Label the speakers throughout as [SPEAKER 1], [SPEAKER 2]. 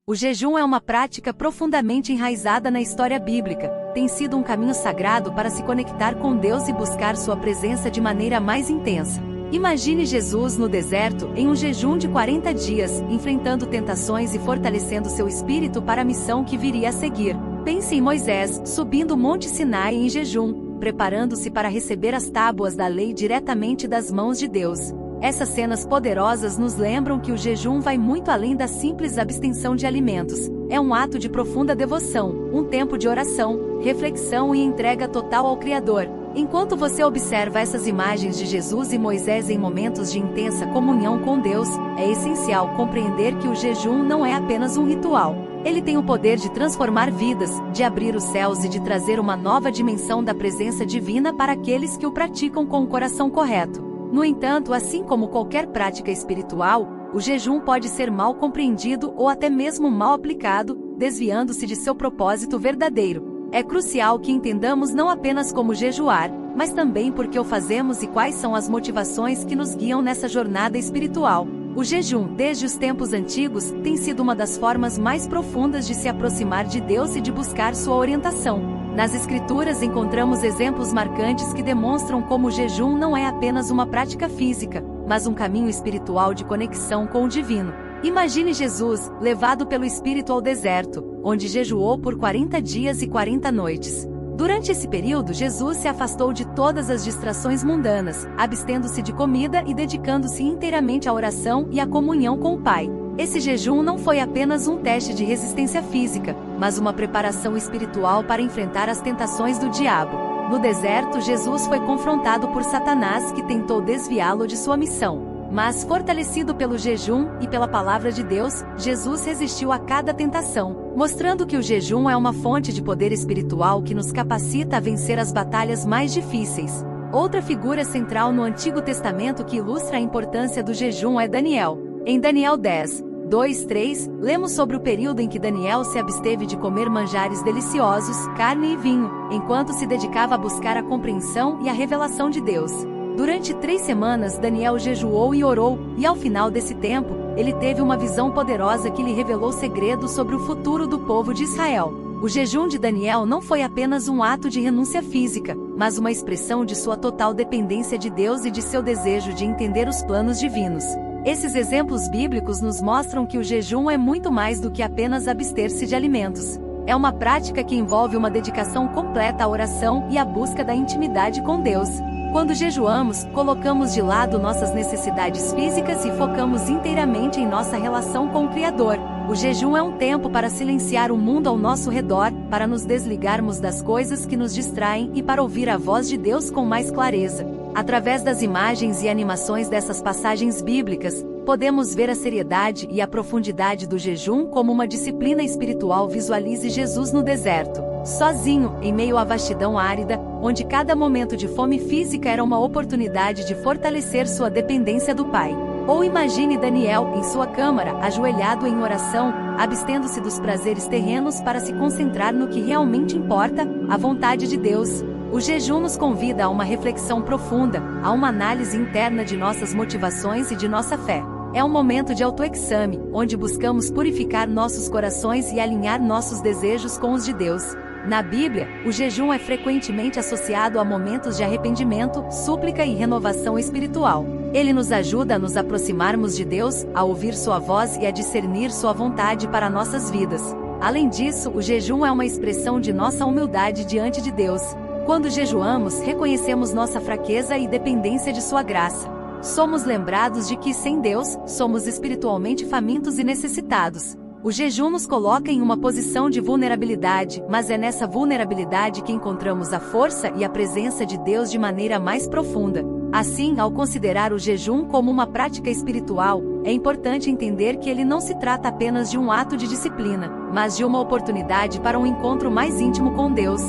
[SPEAKER 1] O jejum é uma prática profundamente enraizada na história bíblica. Tem sido um caminho sagrado para se conectar com Deus e buscar sua presença de maneira mais intensa. Imagine Jesus no deserto, em um jejum de 40 dias, enfrentando tentações e fortalecendo seu espírito para a missão que viria a seguir. Pense em Moisés, subindo o Monte Sinai em jejum, preparando-se para receber as tábuas da lei diretamente das mãos de Deus. Essas cenas poderosas nos lembram que o jejum vai muito além da simples abstenção de alimentos. É um ato de profunda devoção, um tempo de oração, reflexão e entrega total ao Criador. Enquanto você observa essas imagens de Jesus e Moisés em momentos de intensa comunhão com Deus, é essencial compreender que o jejum não é apenas um ritual. Ele tem o poder de transformar vidas, de abrir os céus e de trazer uma nova dimensão da presença divina para aqueles que o praticam com o coração correto. No entanto, assim como qualquer prática espiritual, o jejum pode ser mal compreendido ou até mesmo mal aplicado, desviando-se de seu propósito verdadeiro. É crucial que entendamos não apenas como jejuar, mas também por que o fazemos e quais são as motivações que nos guiam nessa jornada espiritual. O jejum, desde os tempos antigos, tem sido uma das formas mais profundas de se aproximar de Deus e de buscar sua orientação. Nas Escrituras encontramos exemplos marcantes que demonstram como o jejum não é apenas uma prática física, mas um caminho espiritual de conexão com o divino. Imagine Jesus, levado pelo Espírito ao deserto, onde jejuou por 40 dias e 40 noites. Durante esse período, Jesus se afastou de todas as distrações mundanas, abstendo-se de comida e dedicando-se inteiramente à oração e à comunhão com o Pai. Esse jejum não foi apenas um teste de resistência física, mas uma preparação espiritual para enfrentar as tentações do diabo. No deserto, Jesus foi confrontado por Satanás, que tentou desviá-lo de sua missão. Mas, fortalecido pelo jejum e pela palavra de Deus, Jesus resistiu a cada tentação, mostrando que o jejum é uma fonte de poder espiritual que nos capacita a vencer as batalhas mais difíceis. Outra figura central no Antigo Testamento que ilustra a importância do jejum é Daniel. Em Daniel 10, 2-3, lemos sobre o período em que Daniel se absteve de comer manjares deliciosos, carne e vinho, enquanto se dedicava a buscar a compreensão e a revelação de Deus. Durante 3 semanas Daniel jejuou e orou, e ao final desse tempo, ele teve uma visão poderosa que lhe revelou segredos sobre o futuro do povo de Israel. O jejum de Daniel não foi apenas um ato de renúncia física, mas uma expressão de sua total dependência de Deus e de seu desejo de entender os planos divinos. Esses exemplos bíblicos nos mostram que o jejum é muito mais do que apenas abster-se de alimentos. É uma prática que envolve uma dedicação completa à oração e à busca da intimidade com Deus. Quando jejuamos, colocamos de lado nossas necessidades físicas e focamos inteiramente em nossa relação com o Criador. O jejum é um tempo para silenciar o mundo ao nosso redor, para nos desligarmos das coisas que nos distraem e para ouvir a voz de Deus com mais clareza. Através das imagens e animações dessas passagens bíblicas, podemos ver a seriedade e a profundidade do jejum como uma disciplina espiritual. Visualize Jesus no deserto, sozinho, em meio à vastidão árida, onde cada momento de fome física era uma oportunidade de fortalecer sua dependência do Pai. Ou imagine Daniel, em sua câmara, ajoelhado em oração, abstendo-se dos prazeres terrenos para se concentrar no que realmente importa, a vontade de Deus. O jejum nos convida a uma reflexão profunda, a uma análise interna de nossas motivações e de nossa fé. É um momento de autoexame, onde buscamos purificar nossos corações e alinhar nossos desejos com os de Deus. Na Bíblia, o jejum é frequentemente associado a momentos de arrependimento, súplica e renovação espiritual. Ele nos ajuda a nos aproximarmos de Deus, a ouvir sua voz e a discernir sua vontade para nossas vidas. Além disso, o jejum é uma expressão de nossa humildade diante de Deus. Quando jejuamos, reconhecemos nossa fraqueza e dependência de sua graça. Somos lembrados de que, sem Deus, somos espiritualmente famintos e necessitados. O jejum nos coloca em uma posição de vulnerabilidade, mas é nessa vulnerabilidade que encontramos a força e a presença de Deus de maneira mais profunda. Assim, ao considerar o jejum como uma prática espiritual, é importante entender que ele não se trata apenas de um ato de disciplina, mas de uma oportunidade para um encontro mais íntimo com Deus.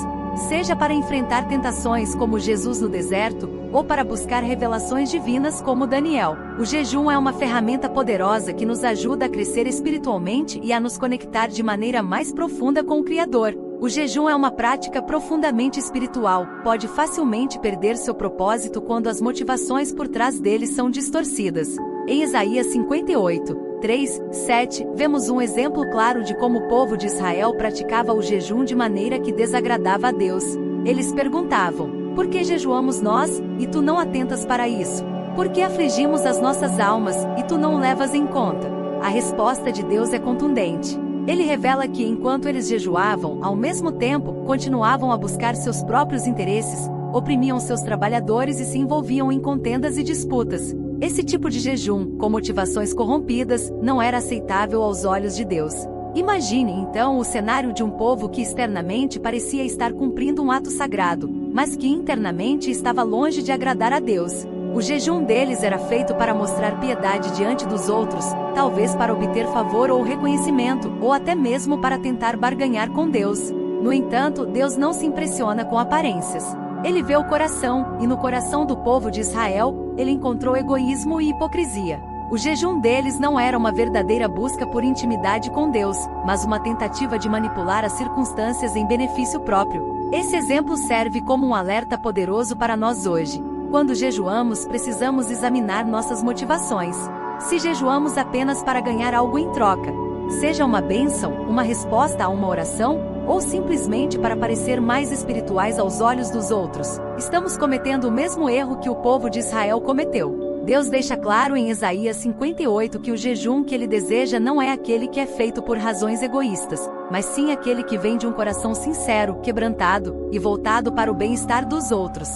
[SPEAKER 1] Seja para enfrentar tentações como Jesus no deserto, ou para buscar revelações divinas como Daniel. O jejum é uma ferramenta poderosa que nos ajuda a crescer espiritualmente e a nos conectar de maneira mais profunda com o Criador. O jejum é uma prática profundamente espiritual, pode facilmente perder seu propósito quando as motivações por trás dele são distorcidas. Em Isaías 58, 3:7, vemos um exemplo claro de como o povo de Israel praticava o jejum de maneira que desagradava a Deus. Eles perguntavam: por que jejuamos nós, e tu não atentas para isso? Por que afligimos as nossas almas, e tu não levas em conta? A resposta de Deus é contundente. Ele revela que enquanto eles jejuavam, ao mesmo tempo, continuavam a buscar seus próprios interesses, oprimiam seus trabalhadores e se envolviam em contendas e disputas. Esse tipo de jejum, com motivações corrompidas, não era aceitável aos olhos de Deus. Imagine, então, o cenário de um povo que externamente parecia estar cumprindo um ato sagrado, mas que internamente estava longe de agradar a Deus. O jejum deles era feito para mostrar piedade diante dos outros, talvez para obter favor ou reconhecimento, ou até mesmo para tentar barganhar com Deus. No entanto, Deus não se impressiona com aparências. Ele vê o coração, e no coração do povo de Israel, ele encontrou egoísmo e hipocrisia. O jejum deles não era uma verdadeira busca por intimidade com Deus, mas uma tentativa de manipular as circunstâncias em benefício próprio. Esse exemplo serve como um alerta poderoso para nós hoje. Quando jejuamos, precisamos examinar nossas motivações. Se jejuamos apenas para ganhar algo em troca, seja uma bênção, uma resposta a uma oração, ou simplesmente para parecer mais espirituais aos olhos dos outros, estamos cometendo o mesmo erro que o povo de Israel cometeu. Deus deixa claro em Isaías 58 que o jejum que ele deseja não é aquele que é feito por razões egoístas, mas sim aquele que vem de um coração sincero, quebrantado, e voltado para o bem-estar dos outros.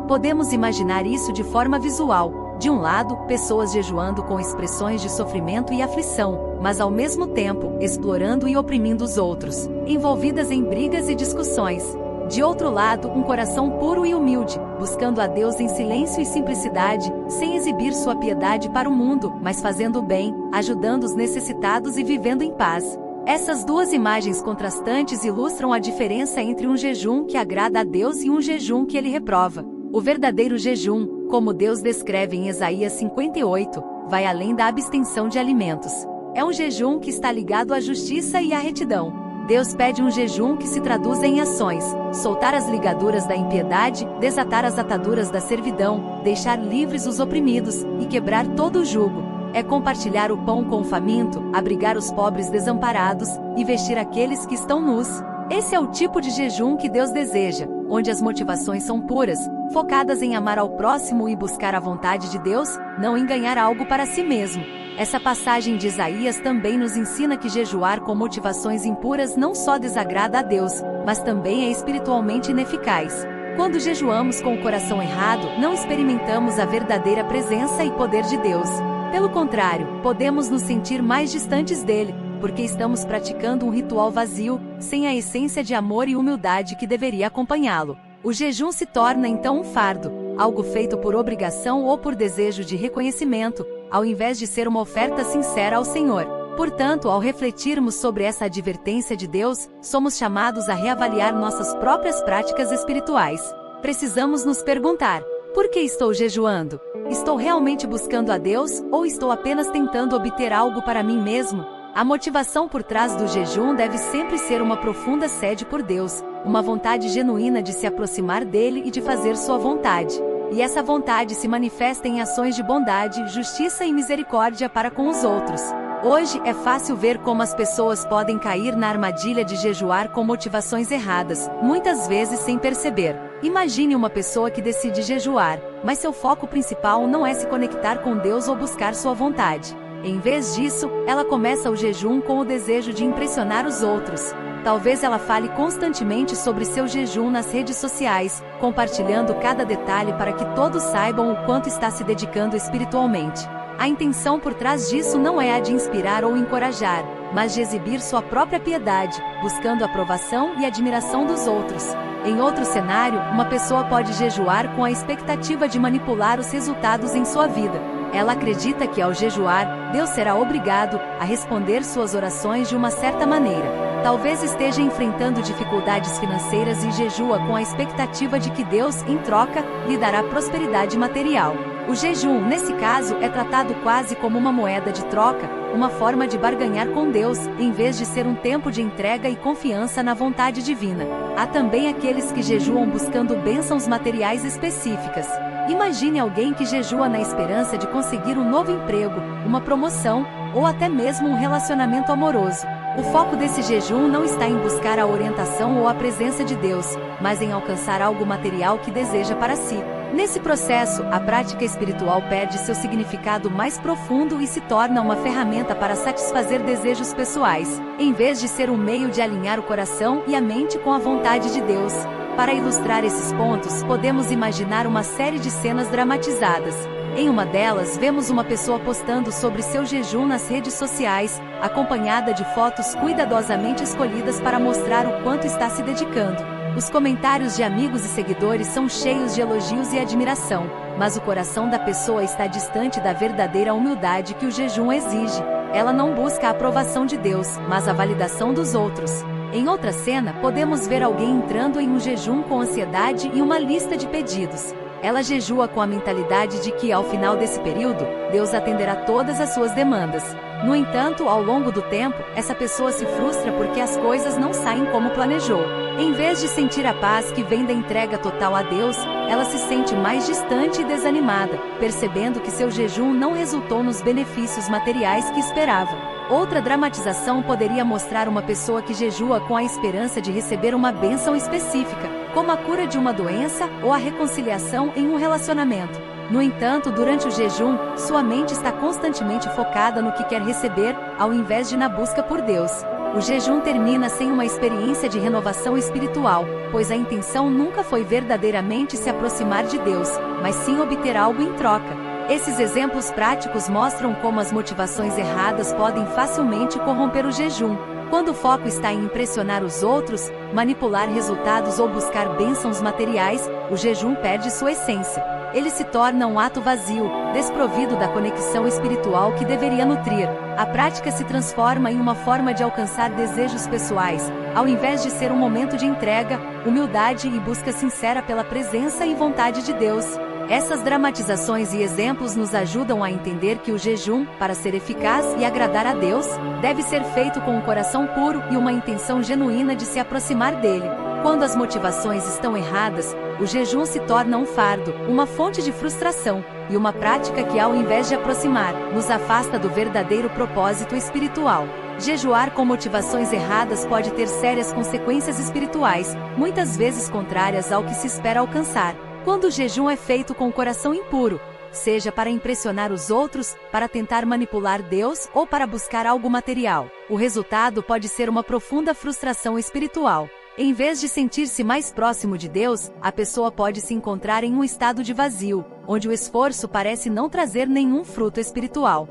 [SPEAKER 1] Podemos imaginar isso de forma visual. De um lado, pessoas jejuando com expressões de sofrimento e aflição, mas ao mesmo tempo, explorando e oprimindo os outros, envolvidas em brigas e discussões. De outro lado, um coração puro e humilde, buscando a Deus em silêncio e simplicidade, sem exibir sua piedade para o mundo, mas fazendo o bem, ajudando os necessitados e vivendo em paz. Essas duas imagens contrastantes ilustram a diferença entre um jejum que agrada a Deus e um jejum que ele reprova. O verdadeiro jejum, como Deus descreve em Isaías 58, vai além da abstenção de alimentos. É um jejum que está ligado à justiça e à retidão. Deus pede um jejum que se traduz em ações: soltar as ligaduras da impiedade, desatar as ataduras da servidão, deixar livres os oprimidos, e quebrar todo o jugo. É compartilhar o pão com o faminto, abrigar os pobres desamparados, e vestir aqueles que estão nus. Esse é o tipo de jejum que Deus deseja, onde as motivações são puras, focadas em amar ao próximo e buscar a vontade de Deus, não em ganhar algo para si mesmo. Essa passagem de Isaías também nos ensina que jejuar com motivações impuras não só desagrada a Deus, mas também é espiritualmente ineficaz. Quando jejuamos com o coração errado, não experimentamos a verdadeira presença e poder de Deus. Pelo contrário, podemos nos sentir mais distantes dele, porque estamos praticando um ritual vazio, sem a essência de amor e humildade que deveria acompanhá-lo. O jejum se torna então um fardo, algo feito por obrigação ou por desejo de reconhecimento, ao invés de ser uma oferta sincera ao Senhor. Portanto, ao refletirmos sobre essa advertência de Deus, somos chamados a reavaliar nossas próprias práticas espirituais. Precisamos nos perguntar: por que estou jejuando? Estou realmente buscando a Deus, ou estou apenas tentando obter algo para mim mesmo? A motivação por trás do jejum deve sempre ser uma profunda sede por Deus, uma vontade genuína de se aproximar dele e de fazer sua vontade. E essa vontade se manifesta em ações de bondade, justiça e misericórdia para com os outros. Hoje, é fácil ver como as pessoas podem cair na armadilha de jejuar com motivações erradas, muitas vezes sem perceber. Imagine uma pessoa que decide jejuar, mas seu foco principal não é se conectar com Deus ou buscar sua vontade. Em vez disso, ela começa o jejum com o desejo de impressionar os outros. Talvez ela fale constantemente sobre seu jejum nas redes sociais, compartilhando cada detalhe para que todos saibam o quanto está se dedicando espiritualmente. A intenção por trás disso não é a de inspirar ou encorajar, mas de exibir sua própria piedade, buscando a aprovação e admiração dos outros. Em outro cenário, uma pessoa pode jejuar com a expectativa de manipular os resultados em sua vida. Ela acredita que ao jejuar, Deus será obrigado a responder suas orações de uma certa maneira. Talvez esteja enfrentando dificuldades financeiras e jejua com a expectativa de que Deus, em troca, lhe dará prosperidade material. O jejum, nesse caso, é tratado quase como uma moeda de troca, uma forma de barganhar com Deus, em vez de ser um tempo de entrega e confiança na vontade divina. Há também aqueles que jejuam buscando bênçãos materiais específicas. Imagine alguém que jejua na esperança de conseguir um novo emprego, uma promoção, ou até mesmo um relacionamento amoroso. O foco desse jejum não está em buscar a orientação ou a presença de Deus, mas em alcançar algo material que deseja para si. Nesse processo, a prática espiritual perde seu significado mais profundo e se torna uma ferramenta para satisfazer desejos pessoais, em vez de ser um meio de alinhar o coração e a mente com a vontade de Deus. Para ilustrar esses pontos, podemos imaginar uma série de cenas dramatizadas. Em uma delas, vemos uma pessoa postando sobre seu jejum nas redes sociais, acompanhada de fotos cuidadosamente escolhidas para mostrar o quanto está se dedicando. Os comentários de amigos e seguidores são cheios de elogios e admiração, mas o coração da pessoa está distante da verdadeira humildade que o jejum exige. Ela não busca a aprovação de Deus, mas a validação dos outros. Em outra cena, podemos ver alguém entrando em um jejum com ansiedade e uma lista de pedidos. Ela jejua com a mentalidade de que, ao final desse período, Deus atenderá todas as suas demandas. No entanto, ao longo do tempo, essa pessoa se frustra porque as coisas não saem como planejou. Em vez de sentir a paz que vem da entrega total a Deus, ela se sente mais distante e desanimada, percebendo que seu jejum não resultou nos benefícios materiais que esperava. Outra dramatização poderia mostrar uma pessoa que jejua com a esperança de receber uma bênção específica, como a cura de uma doença ou a reconciliação em um relacionamento. No entanto, durante o jejum, sua mente está constantemente focada no que quer receber, ao invés de na busca por Deus. O jejum termina sem uma experiência de renovação espiritual, pois a intenção nunca foi verdadeiramente se aproximar de Deus, mas sim obter algo em troca. Esses exemplos práticos mostram como as motivações erradas podem facilmente corromper o jejum. Quando o foco está em impressionar os outros, manipular resultados ou buscar bênçãos materiais, o jejum perde sua essência. Ele se torna um ato vazio, desprovido da conexão espiritual que deveria nutrir. A prática se transforma em uma forma de alcançar desejos pessoais, ao invés de ser um momento de entrega, humildade e busca sincera pela presença e vontade de Deus. Essas dramatizações e exemplos nos ajudam a entender que o jejum, para ser eficaz e agradar a Deus, deve ser feito com um coração puro e uma intenção genuína de se aproximar dele. Quando as motivações estão erradas, o jejum se torna um fardo, uma fonte de frustração, e uma prática que, ao invés de aproximar, nos afasta do verdadeiro propósito espiritual. Jejuar com motivações erradas pode ter sérias consequências espirituais, muitas vezes contrárias ao que se espera alcançar. Quando o jejum é feito com o coração impuro, seja para impressionar os outros, para tentar manipular Deus ou para buscar algo material, o resultado pode ser uma profunda frustração espiritual. Em vez de sentir-se mais próximo de Deus, a pessoa pode se encontrar em um estado de vazio, onde o esforço parece não trazer nenhum fruto espiritual.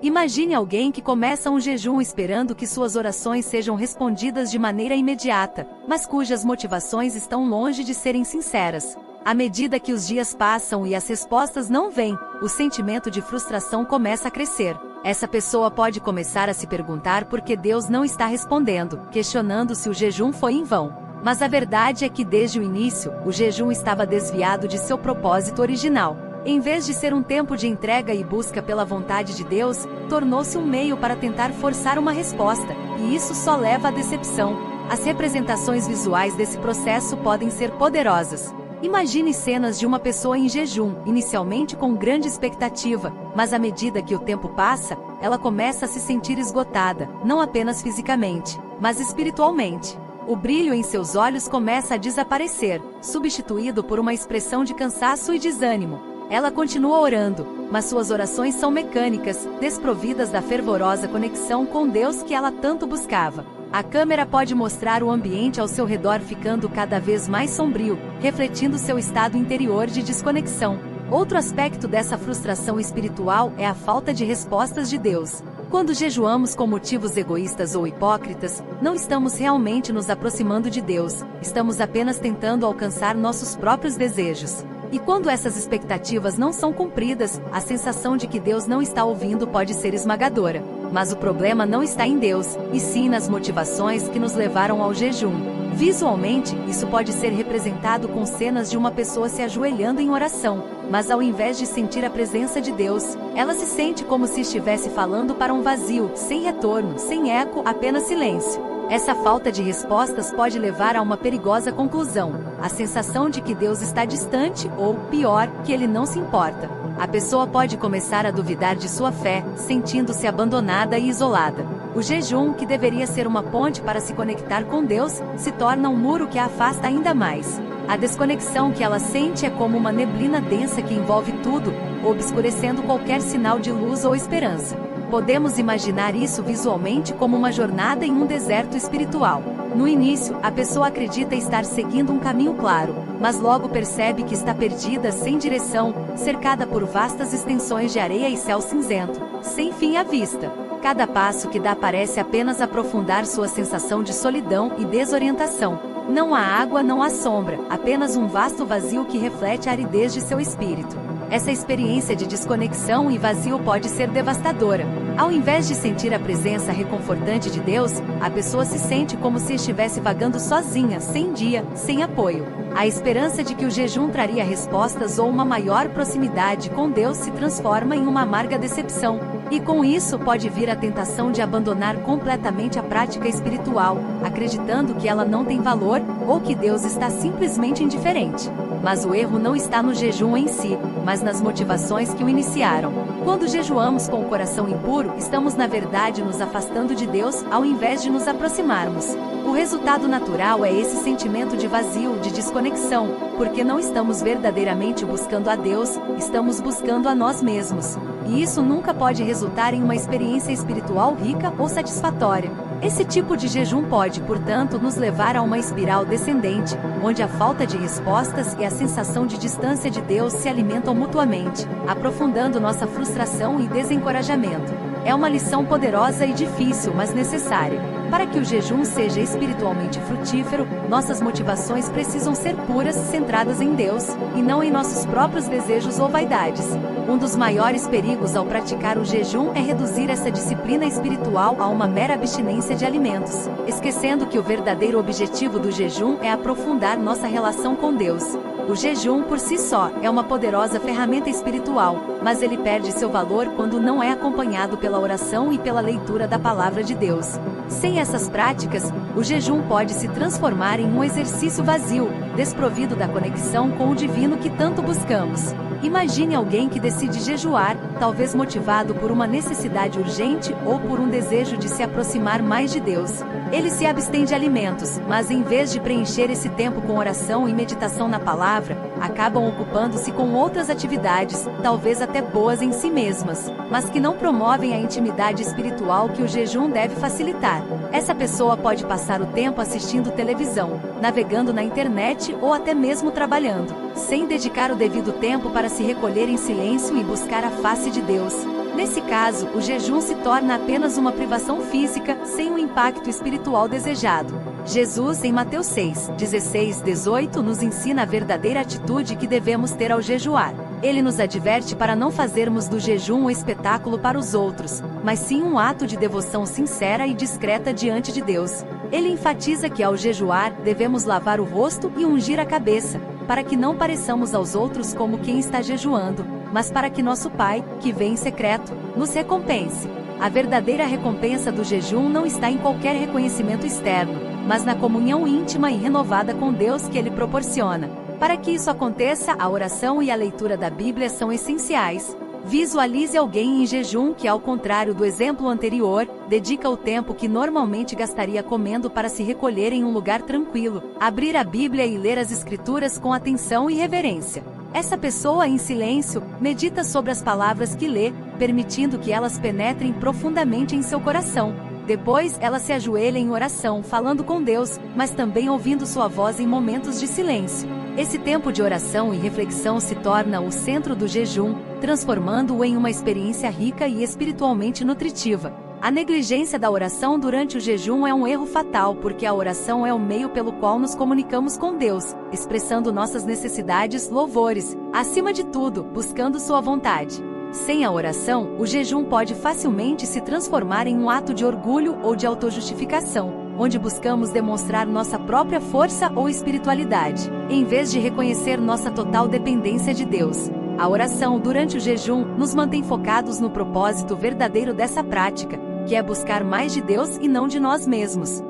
[SPEAKER 1] Imagine alguém que começa um jejum esperando que suas orações sejam respondidas de maneira imediata, mas cujas motivações estão longe de serem sinceras. À medida que os dias passam e as respostas não vêm, o sentimento de frustração começa a crescer. Essa pessoa pode começar a se perguntar por que Deus não está respondendo, questionando se o jejum foi em vão. Mas a verdade é que desde o início, o jejum estava desviado de seu propósito original. Em vez de ser um tempo de entrega e busca pela vontade de Deus, tornou-se um meio para tentar forçar uma resposta, e isso só leva à decepção. As representações visuais desse processo podem ser poderosas. Imagine cenas de uma pessoa em jejum, inicialmente com grande expectativa, mas à medida que o tempo passa, ela começa a se sentir esgotada, não apenas fisicamente, mas espiritualmente. O brilho em seus olhos começa a desaparecer, substituído por uma expressão de cansaço e desânimo. Ela continua orando, mas suas orações são mecânicas, desprovidas da fervorosa conexão com Deus que ela tanto buscava. A câmera pode mostrar o ambiente ao seu redor ficando cada vez mais sombrio, refletindo seu estado interior de desconexão. Outro aspecto dessa frustração espiritual é a falta de respostas de Deus. Quando jejuamos com motivos egoístas ou hipócritas, não estamos realmente nos aproximando de Deus, estamos apenas tentando alcançar nossos próprios desejos. E quando essas expectativas não são cumpridas, a sensação de que Deus não está ouvindo pode ser esmagadora. Mas o problema não está em Deus, e sim nas motivações que nos levaram ao jejum. Visualmente, isso pode ser representado com cenas de uma pessoa se ajoelhando em oração, mas ao invés de sentir a presença de Deus, ela se sente como se estivesse falando para um vazio, sem retorno, sem eco, apenas silêncio. Essa falta de respostas pode levar a uma perigosa conclusão, a sensação de que Deus está distante ou, pior, que Ele não se importa. a pessoa pode começar a duvidar de sua fé, sentindo-se abandonada e isolada. O jejum, que deveria ser uma ponte para se conectar com Deus, se torna um muro que a afasta ainda mais. A desconexão que ela sente é como uma neblina densa que envolve tudo, obscurecendo qualquer sinal de luz ou esperança. Podemos imaginar isso visualmente como uma jornada em um deserto espiritual. No início, a pessoa acredita estar seguindo um caminho claro, mas logo percebe que está perdida, sem direção, cercada por vastas extensões de areia e céu cinzento, sem fim à vista. Cada passo que dá parece apenas aprofundar sua sensação de solidão e desorientação. Não há água, não há sombra, apenas um vasto vazio que reflete a aridez de seu espírito. Essa experiência de desconexão e vazio pode ser devastadora. Ao invés de sentir a presença reconfortante de Deus, a pessoa se sente como se estivesse vagando sozinha, sem guia, sem apoio. A esperança de que o jejum traria respostas ou uma maior proximidade com Deus se transforma em uma amarga decepção. E com isso pode vir a tentação de abandonar completamente a prática espiritual, acreditando que ela não tem valor, ou que Deus está simplesmente indiferente. Mas o erro não está no jejum em si, mas nas motivações que o iniciaram. Quando jejuamos com o coração impuro, estamos na verdade nos afastando de Deus, ao invés de nos aproximarmos. O resultado natural é esse sentimento de vazio, de desconexão, porque não estamos verdadeiramente buscando a Deus, estamos buscando a nós mesmos. E isso nunca pode resultar em uma experiência espiritual rica ou satisfatória. Esse tipo de jejum pode, portanto, nos levar a uma espiral descendente, onde a falta de respostas e a sensação de distância de Deus se alimentam mutuamente, aprofundando nossa frustração e desencorajamento. É uma lição poderosa e difícil, mas necessária. Para que o jejum seja espiritualmente frutífero, nossas motivações precisam ser puras, centradas em Deus, e não em nossos próprios desejos ou vaidades. Um dos maiores perigos ao praticar o jejum é reduzir essa disciplina espiritual a uma mera abstinência de alimentos, esquecendo que o verdadeiro objetivo do jejum é aprofundar nossa relação com Deus. O jejum por si só é uma poderosa ferramenta espiritual, mas ele perde seu valor quando não é acompanhado pela oração e pela leitura da palavra de Deus. Sem essas práticas, o jejum pode se transformar em um exercício vazio, desprovido da conexão com o divino que tanto buscamos. Imagine alguém que decide jejuar, talvez motivado por uma necessidade urgente ou por um desejo de se aproximar mais de Deus. Ele se abstém de alimentos, mas em vez de preencher esse tempo com oração e meditação na palavra, acabam ocupando-se com outras atividades, talvez até boas em si mesmas, mas que não promovem a intimidade espiritual que o jejum deve facilitar. Essa pessoa pode passar o tempo assistindo televisão, navegando na internet ou até mesmo trabalhando, sem dedicar o devido tempo para se recolher em silêncio e buscar a face de Deus. Nesse caso, o jejum se torna apenas uma privação física, sem o impacto espiritual desejado. Jesus, em Mateus 6, 16, 18, nos ensina a verdadeira atitude que devemos ter ao jejuar. Ele nos adverte para não fazermos do jejum um espetáculo para os outros, mas sim um ato de devoção sincera e discreta diante de Deus. Ele enfatiza que ao jejuar, devemos lavar o rosto e ungir a cabeça, para que não pareçamos aos outros como quem está jejuando, mas para que nosso Pai, que vê em secreto, nos recompense. A verdadeira recompensa do jejum não está em qualquer reconhecimento externo, mas na comunhão íntima e renovada com Deus que ele proporciona. Para que isso aconteça, a oração e a leitura da Bíblia são essenciais. Visualize alguém em jejum que, ao contrário do exemplo anterior, dedica o tempo que normalmente gastaria comendo para se recolher em um lugar tranquilo, abrir a Bíblia e ler as Escrituras com atenção e reverência. Essa pessoa, em silêncio, medita sobre as palavras que lê, permitindo que elas penetrem profundamente em seu coração. Depois, ela se ajoelha em oração, falando com Deus, mas também ouvindo sua voz em momentos de silêncio. Esse tempo de oração e reflexão se torna o centro do jejum, transformando-o em uma experiência rica e espiritualmente nutritiva. A negligência da oração durante o jejum é um erro fatal, porque a oração é o meio pelo qual nos comunicamos com Deus, expressando nossas necessidades, louvores, acima de tudo, buscando sua vontade. Sem a oração, o jejum pode facilmente se transformar em um ato de orgulho ou de autojustificação, onde buscamos demonstrar nossa própria força ou espiritualidade, em vez de reconhecer nossa total dependência de Deus. A oração durante o jejum nos mantém focados no propósito verdadeiro dessa prática, que é buscar mais de Deus e não de nós mesmos.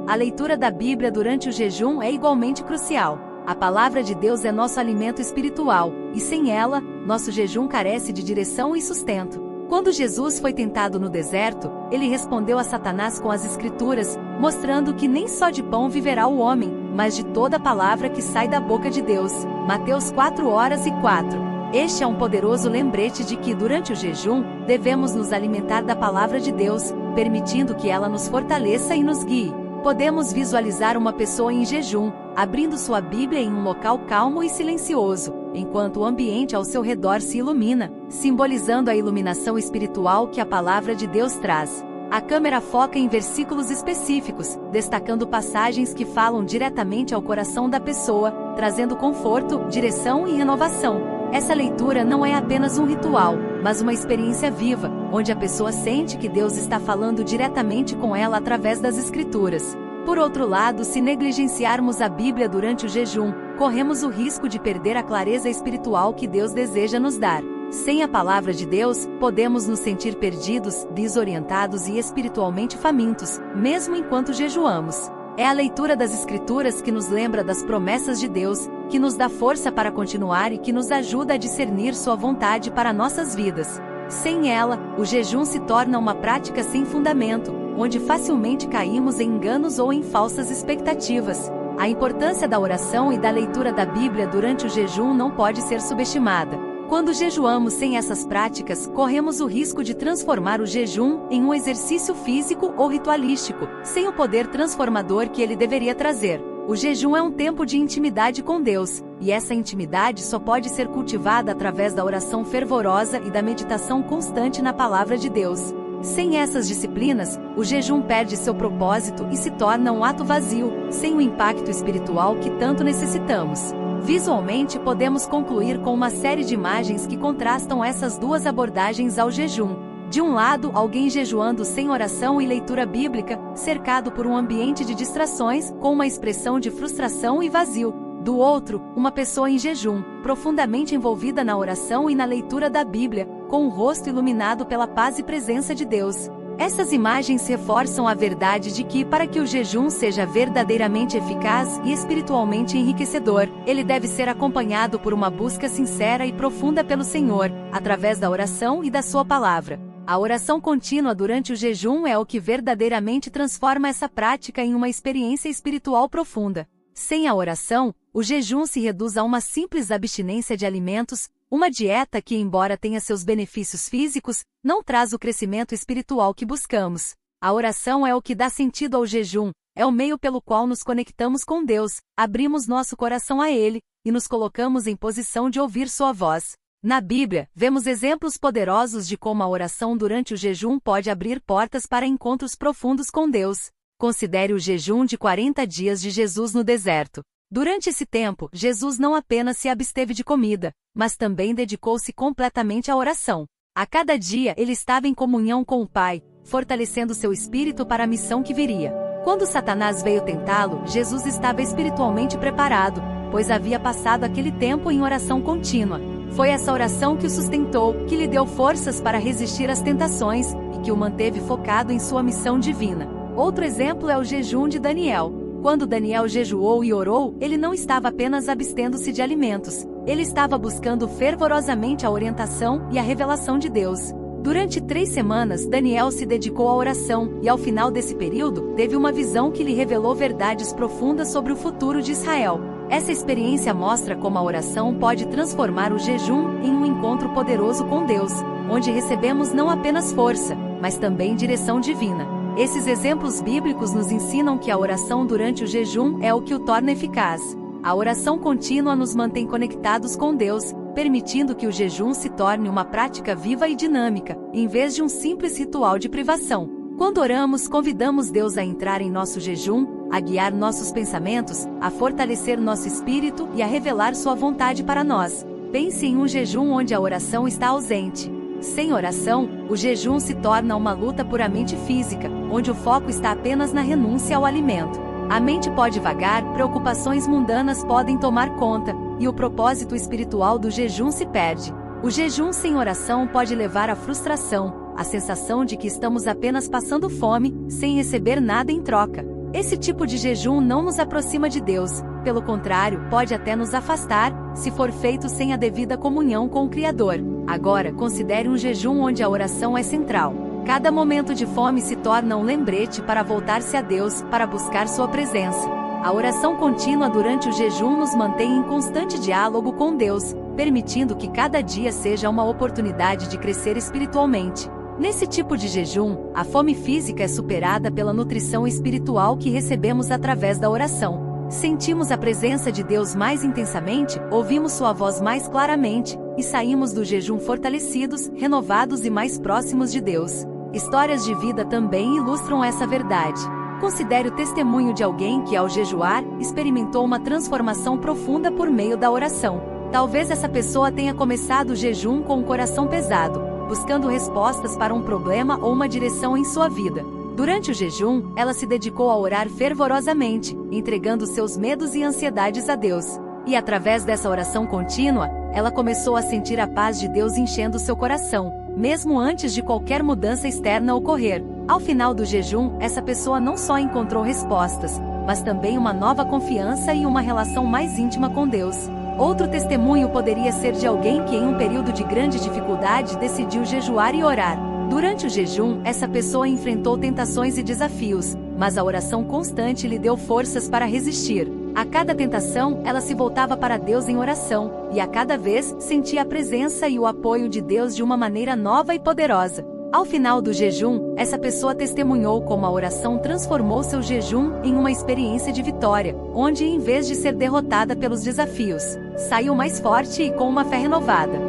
[SPEAKER 1] A leitura da Bíblia durante o jejum é igualmente crucial. A palavra de Deus é nosso alimento espiritual, e sem ela, nosso jejum carece de direção e sustento. Quando Jesus foi tentado no deserto, ele respondeu a Satanás com as Escrituras, mostrando que nem só de pão viverá o homem, mas de toda palavra que sai da boca de Deus. Mateus 4:4. Este é um poderoso lembrete de que, durante o jejum, devemos nos alimentar da palavra de Deus, permitindo que ela nos fortaleça e nos guie. Podemos visualizar uma pessoa em jejum, abrindo sua Bíblia em um local calmo e silencioso, enquanto o ambiente ao seu redor se ilumina, simbolizando a iluminação espiritual que a palavra de Deus traz. A câmera foca em versículos específicos, destacando passagens que falam diretamente ao coração da pessoa, trazendo conforto, direção e renovação. Essa leitura não é apenas um ritual, mas uma experiência viva, onde a pessoa sente que Deus está falando diretamente com ela através das Escrituras. Por outro lado, se negligenciarmos a Bíblia durante o jejum, corremos o risco de perder a clareza espiritual que Deus deseja nos dar. Sem a palavra de Deus, podemos nos sentir perdidos, desorientados e espiritualmente famintos, mesmo enquanto jejuamos. É a leitura das Escrituras que nos lembra das promessas de Deus, que nos dá força para continuar e que nos ajuda a discernir sua vontade para nossas vidas. Sem ela, o jejum se torna uma prática sem fundamento, onde facilmente caímos em enganos ou em falsas expectativas. A importância da oração e da leitura da Bíblia durante o jejum não pode ser subestimada. Quando jejuamos sem essas práticas, corremos o risco de transformar o jejum em um exercício físico ou ritualístico, sem o poder transformador que ele deveria trazer. O jejum é um tempo de intimidade com Deus, e essa intimidade só pode ser cultivada através da oração fervorosa e da meditação constante na palavra de Deus. Sem essas disciplinas, o jejum perde seu propósito e se torna um ato vazio, sem o impacto espiritual que tanto necessitamos. Visualmente, podemos concluir com uma série de imagens que contrastam essas duas abordagens ao jejum. De um lado, alguém jejuando sem oração e leitura bíblica, cercado por um ambiente de distrações, com uma expressão de frustração e vazio. Do outro, uma pessoa em jejum, profundamente envolvida na oração e na leitura da Bíblia, com o rosto iluminado pela paz e presença de Deus. Essas imagens reforçam a verdade de que, para que o jejum seja verdadeiramente eficaz e espiritualmente enriquecedor, ele deve ser acompanhado por uma busca sincera e profunda pelo Senhor, através da oração e da sua palavra. A oração contínua durante o jejum é o que verdadeiramente transforma essa prática em uma experiência espiritual profunda. Sem a oração, o jejum se reduz a uma simples abstinência de alimentos, uma dieta que, embora tenha seus benefícios físicos, não traz o crescimento espiritual que buscamos. A oração é o que dá sentido ao jejum, é o meio pelo qual nos conectamos com Deus, abrimos nosso coração a Ele, e nos colocamos em posição de ouvir sua voz. Na Bíblia, vemos exemplos poderosos de como a oração durante o jejum pode abrir portas para encontros profundos com Deus. Considere o jejum de 40 dias de Jesus no deserto. Durante esse tempo, Jesus não apenas se absteve de comida, mas também dedicou-se completamente à oração. A cada dia ele estava em comunhão com o Pai, fortalecendo seu espírito para a missão que viria. Quando Satanás veio tentá-lo, Jesus estava espiritualmente preparado, pois havia passado aquele tempo em oração contínua. Foi essa oração que o sustentou, que lhe deu forças para resistir às tentações, e que o manteve focado em sua missão divina. Outro exemplo é o jejum de Daniel. Quando Daniel jejuou e orou, ele não estava apenas abstendo-se de alimentos. Ele estava buscando fervorosamente a orientação e a revelação de Deus. Durante 3 semanas, Daniel se dedicou à oração, e ao final desse período, teve uma visão que lhe revelou verdades profundas sobre o futuro de Israel. Essa experiência mostra como a oração pode transformar o jejum em um encontro poderoso com Deus, onde recebemos não apenas força, mas também direção divina. Esses exemplos bíblicos nos ensinam que a oração durante o jejum é o que o torna eficaz. A oração contínua nos mantém conectados com Deus, permitindo que o jejum se torne uma prática viva e dinâmica, em vez de um simples ritual de privação. Quando oramos, convidamos Deus a entrar em nosso jejum, a guiar nossos pensamentos, a fortalecer nosso espírito e a revelar sua vontade para nós. Pense em um jejum onde a oração está ausente. Sem oração, o jejum se torna uma luta puramente física, onde o foco está apenas na renúncia ao alimento. A mente pode vagar, preocupações mundanas podem tomar conta, e o propósito espiritual do jejum se perde. O jejum sem oração pode levar à frustração, a sensação de que estamos apenas passando fome, sem receber nada em troca. Esse tipo de jejum não nos aproxima de Deus, pelo contrário, pode até nos afastar, se for feito sem a devida comunhão com o Criador. Agora, considere um jejum onde a oração é central. Cada momento de fome se torna um lembrete para voltar-se a Deus, para buscar sua presença. A oração contínua durante o jejum nos mantém em constante diálogo com Deus, permitindo que cada dia seja uma oportunidade de crescer espiritualmente. Nesse tipo de jejum, a fome física é superada pela nutrição espiritual que recebemos através da oração. Sentimos a presença de Deus mais intensamente, ouvimos sua voz mais claramente, e saímos do jejum fortalecidos, renovados e mais próximos de Deus. Histórias de vida também ilustram essa verdade. Considere o testemunho de alguém que, ao jejuar, experimentou uma transformação profunda por meio da oração. Talvez essa pessoa tenha começado o jejum com o coração pesado, buscando respostas para um problema ou uma direção em sua vida. Durante o jejum, ela se dedicou a orar fervorosamente, entregando seus medos e ansiedades a Deus. E através dessa oração contínua, ela começou a sentir a paz de Deus enchendo seu coração, mesmo antes de qualquer mudança externa ocorrer. Ao final do jejum, essa pessoa não só encontrou respostas, mas também uma nova confiança e uma relação mais íntima com Deus. Outro testemunho poderia ser de alguém que, em um período de grande dificuldade, decidiu jejuar e orar. Durante o jejum, essa pessoa enfrentou tentações e desafios, mas a oração constante lhe deu forças para resistir. A cada tentação, ela se voltava para Deus em oração, e a cada vez, sentia a presença e o apoio de Deus de uma maneira nova e poderosa. Ao final do jejum, essa pessoa testemunhou como a oração transformou seu jejum em uma experiência de vitória, onde, em vez de ser derrotada pelos desafios, saiu mais forte e com uma fé renovada.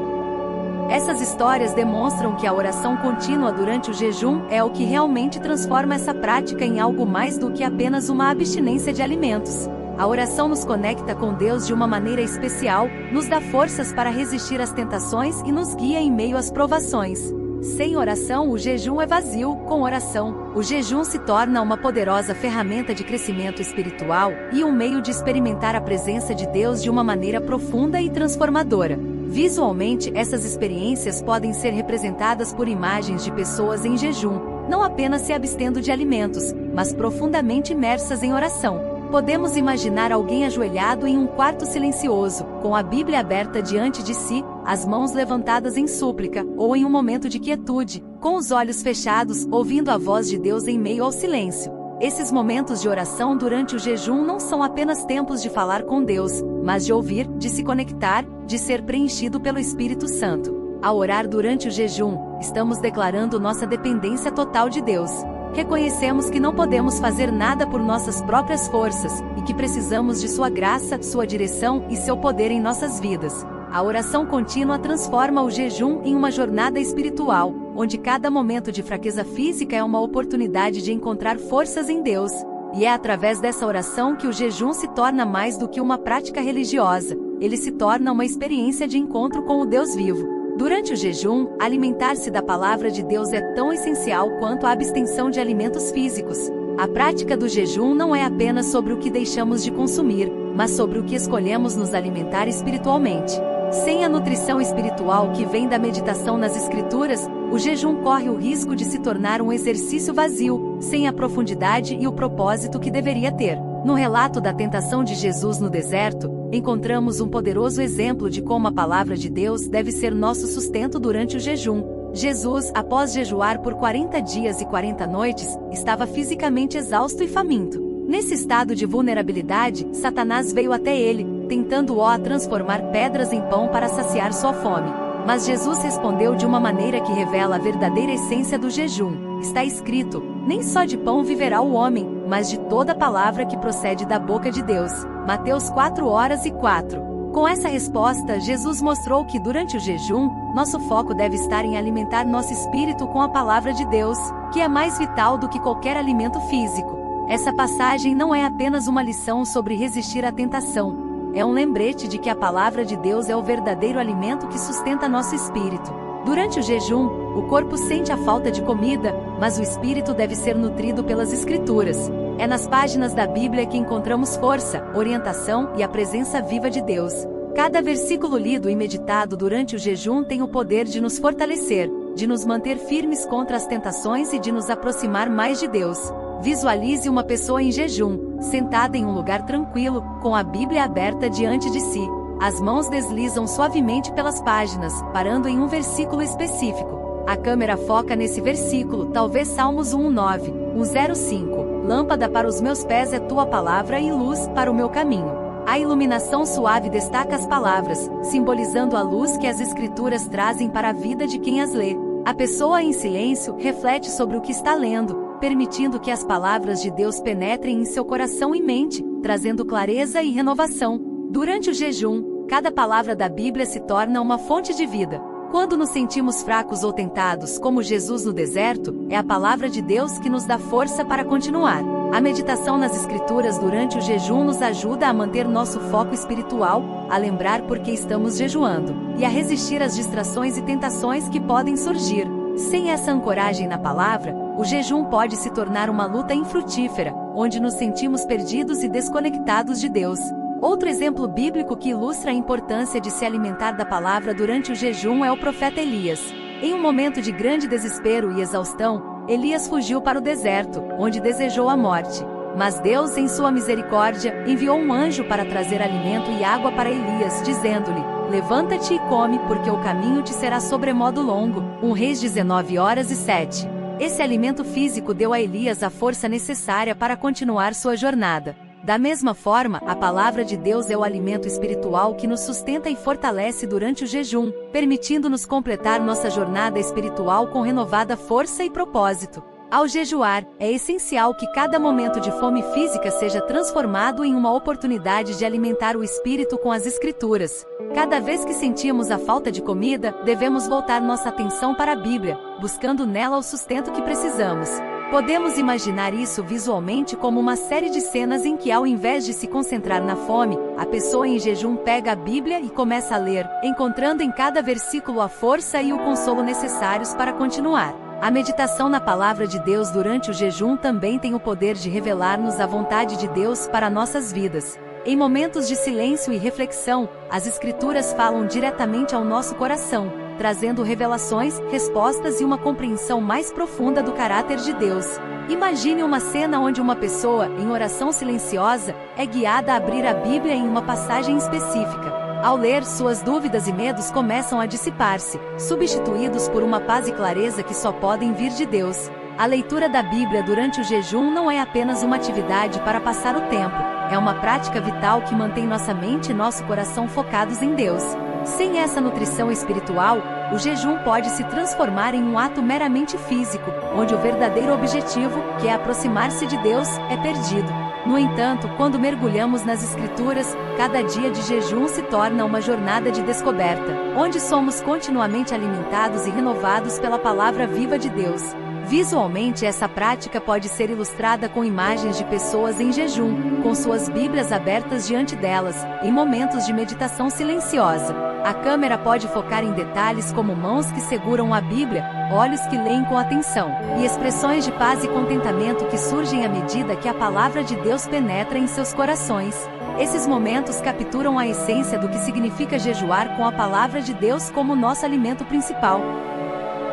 [SPEAKER 1] Essas histórias demonstram que a oração contínua durante o jejum é o que realmente transforma essa prática em algo mais do que apenas uma abstinência de alimentos. A oração nos conecta com Deus de uma maneira especial, nos dá forças para resistir às tentações e nos guia em meio às provações. Sem oração, o jejum é vazio. Com oração, o jejum se torna uma poderosa ferramenta de crescimento espiritual e um meio de experimentar a presença de Deus de uma maneira profunda e transformadora. Visualmente, essas experiências podem ser representadas por imagens de pessoas em jejum, não apenas se abstendo de alimentos, mas profundamente imersas em oração. Podemos imaginar alguém ajoelhado em um quarto silencioso, com a Bíblia aberta diante de si, as mãos levantadas em súplica, ou em um momento de quietude, com os olhos fechados, ouvindo a voz de Deus em meio ao silêncio. Esses momentos de oração durante o jejum não são apenas tempos de falar com Deus, mas de ouvir, de se conectar, de ser preenchido pelo Espírito Santo. Ao orar durante o jejum, estamos declarando nossa dependência total de Deus. Reconhecemos que não podemos fazer nada por nossas próprias forças, e que precisamos de sua graça, sua direção e seu poder em nossas vidas. A oração contínua transforma o jejum em uma jornada espiritual, onde cada momento de fraqueza física é uma oportunidade de encontrar forças em Deus. E é através dessa oração que o jejum se torna mais do que uma prática religiosa. Ele se torna uma experiência de encontro com o Deus vivo. Durante o jejum, alimentar-se da palavra de Deus é tão essencial quanto a abstenção de alimentos físicos. A prática do jejum não é apenas sobre o que deixamos de consumir, mas sobre o que escolhemos nos alimentar espiritualmente. Sem a nutrição espiritual que vem da meditação nas Escrituras, o jejum corre o risco de se tornar um exercício vazio, sem a profundidade e o propósito que deveria ter. No relato da tentação de Jesus no deserto, encontramos um poderoso exemplo de como a palavra de Deus deve ser nosso sustento durante o jejum. Jesus, após jejuar por 40 dias e 40 noites, estava fisicamente exausto e faminto. Nesse estado de vulnerabilidade, Satanás veio até ele, tentando-o a transformar pedras em pão para saciar sua fome. Mas Jesus respondeu de uma maneira que revela a verdadeira essência do jejum. Está escrito: nem só de pão viverá o homem, mas de toda palavra que procede da boca de Deus. Mateus 4:4. Com essa resposta, Jesus mostrou que durante o jejum, nosso foco deve estar em alimentar nosso espírito com a palavra de Deus, que é mais vital do que qualquer alimento físico. Essa passagem não é apenas uma lição sobre resistir à tentação. É um lembrete de que a palavra de Deus é o verdadeiro alimento que sustenta nosso espírito. Durante o jejum, o corpo sente a falta de comida, mas o espírito deve ser nutrido pelas Escrituras. É nas páginas da Bíblia que encontramos força, orientação e a presença viva de Deus. Cada versículo lido e meditado durante o jejum tem o poder de nos fortalecer, de nos manter firmes contra as tentações e de nos aproximar mais de Deus. Visualize uma pessoa em jejum. sentada em um lugar tranquilo, com a Bíblia aberta diante de si. As mãos deslizam suavemente pelas páginas, parando em um versículo específico. A câmera foca nesse versículo, talvez Salmos 1:9, 1:05. Lâmpada para os meus pés é tua palavra e luz para o meu caminho. A iluminação suave destaca as palavras, simbolizando a luz que as Escrituras trazem para a vida de quem as lê. A pessoa em silêncio reflete sobre o que está lendo, permitindo que as palavras de Deus penetrem em seu coração e mente, trazendo clareza e renovação. Durante o jejum, cada palavra da Bíblia se torna uma fonte de vida. Quando nos sentimos fracos ou tentados, como Jesus no deserto, é a palavra de Deus que nos dá força para continuar. A meditação nas Escrituras durante o jejum nos ajuda a manter nosso foco espiritual, a lembrar por que estamos jejuando, e a resistir às distrações e tentações que podem surgir. Sem essa ancoragem na palavra, o jejum pode se tornar uma luta infrutífera, onde nos sentimos perdidos e desconectados de Deus. Outro exemplo bíblico que ilustra a importância de se alimentar da palavra durante o jejum é o profeta Elias. Em um momento de grande desespero e exaustão, Elias fugiu para o deserto, onde desejou a morte. Mas Deus, em sua misericórdia, enviou um anjo para trazer alimento e água para Elias, dizendo-lhe: levanta-te e come, porque o caminho te será sobremodo longo. 1 Reis 19:07. Esse alimento físico deu a Elias a força necessária para continuar sua jornada. Da mesma forma, a palavra de Deus é o alimento espiritual que nos sustenta e fortalece durante o jejum, permitindo-nos completar nossa jornada espiritual com renovada força e propósito. Ao jejuar, é essencial que cada momento de fome física seja transformado em uma oportunidade de alimentar o espírito com as Escrituras. Cada vez que sentimos a falta de comida, devemos voltar nossa atenção para a Bíblia, buscando nela o sustento que precisamos. Podemos imaginar isso visualmente como uma série de cenas em que, ao invés de se concentrar na fome, a pessoa em jejum pega a Bíblia e começa a ler, encontrando em cada versículo a força e o consolo necessários para continuar. A meditação na palavra de Deus durante o jejum também tem o poder de revelar-nos a vontade de Deus para nossas vidas. Em momentos de silêncio e reflexão, as Escrituras falam diretamente ao nosso coração, trazendo revelações, respostas e uma compreensão mais profunda do caráter de Deus. Imagine uma cena onde uma pessoa, em oração silenciosa, é guiada a abrir a Bíblia em uma passagem específica. Ao ler, suas dúvidas e medos começam a dissipar-se, substituídos por uma paz e clareza que só podem vir de Deus. A leitura da Bíblia durante o jejum não é apenas uma atividade para passar o tempo, é uma prática vital que mantém nossa mente e nosso coração focados em Deus. Sem essa nutrição espiritual, o jejum pode se transformar em um ato meramente físico, onde o verdadeiro objetivo, que é aproximar-se de Deus, é perdido. No entanto, quando mergulhamos nas Escrituras, cada dia de jejum se torna uma jornada de descoberta, onde somos continuamente alimentados e renovados pela palavra viva de Deus. Visualmente, essa prática pode ser ilustrada com imagens de pessoas em jejum, com suas Bíblias abertas diante delas, em momentos de meditação silenciosa. A câmera pode focar em detalhes como mãos que seguram a Bíblia, olhos que leem com atenção, e expressões de paz e contentamento que surgem à medida que a palavra de Deus penetra em seus corações. Esses momentos capturam a essência do que significa jejuar com a palavra de Deus como nosso alimento principal.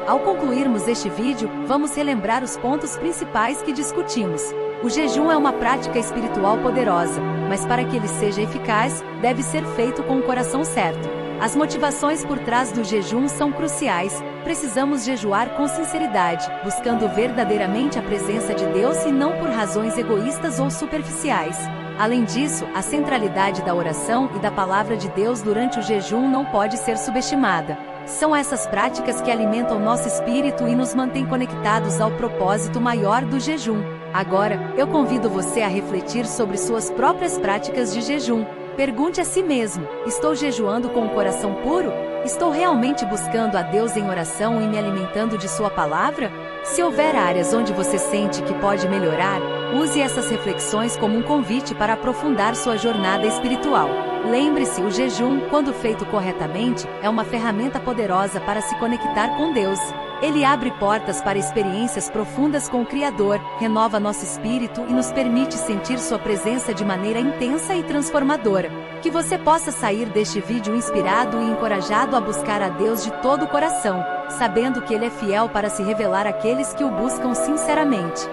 [SPEAKER 1] Ao concluirmos este vídeo, vamos relembrar os pontos principais que discutimos. O jejum é uma prática espiritual poderosa, mas para que ele seja eficaz, deve ser feito com o coração certo. As motivações por trás do jejum são cruciais. Precisamos jejuar com sinceridade, buscando verdadeiramente a presença de Deus e não por razões egoístas ou superficiais. Além disso, a centralidade da oração e da palavra de Deus durante o jejum não pode ser subestimada. São essas práticas que alimentam nosso espírito e nos mantêm conectados ao propósito maior do jejum. Agora, eu convido você a refletir sobre suas próprias práticas de jejum. Pergunte a si mesmo: estou jejuando com o coração puro? Estou realmente buscando a Deus em oração e me alimentando de sua palavra? Se houver áreas onde você sente que pode melhorar, use essas reflexões como um convite para aprofundar sua jornada espiritual. Lembre-se, o jejum, quando feito corretamente, é uma ferramenta poderosa para se conectar com Deus. Ele abre portas para experiências profundas com o Criador, renova nosso espírito e nos permite sentir sua presença de maneira intensa e transformadora. Que você possa sair deste vídeo inspirado e encorajado a buscar a Deus de todo o coração, sabendo que Ele é fiel para se revelar àqueles que o buscam sinceramente.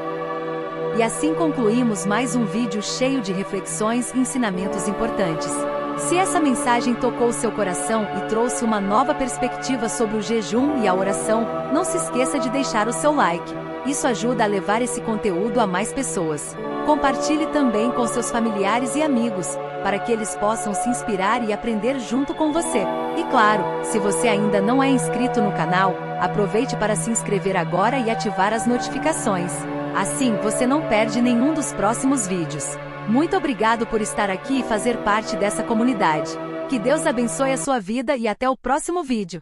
[SPEAKER 1] E assim concluímos mais um vídeo cheio de reflexões e ensinamentos importantes. Se essa mensagem tocou seu coração e trouxe uma nova perspectiva sobre o jejum e a oração, não se esqueça de deixar o seu like. Isso ajuda a levar esse conteúdo a mais pessoas. Compartilhe também com seus familiares e amigos, para que eles possam se inspirar e aprender junto com você. E claro, se você ainda não é inscrito no canal, aproveite para se inscrever agora e ativar as notificações. Assim você não perde nenhum dos próximos vídeos. Muito obrigado por estar aqui e fazer parte dessa comunidade. Que Deus abençoe a sua vida e até o próximo vídeo.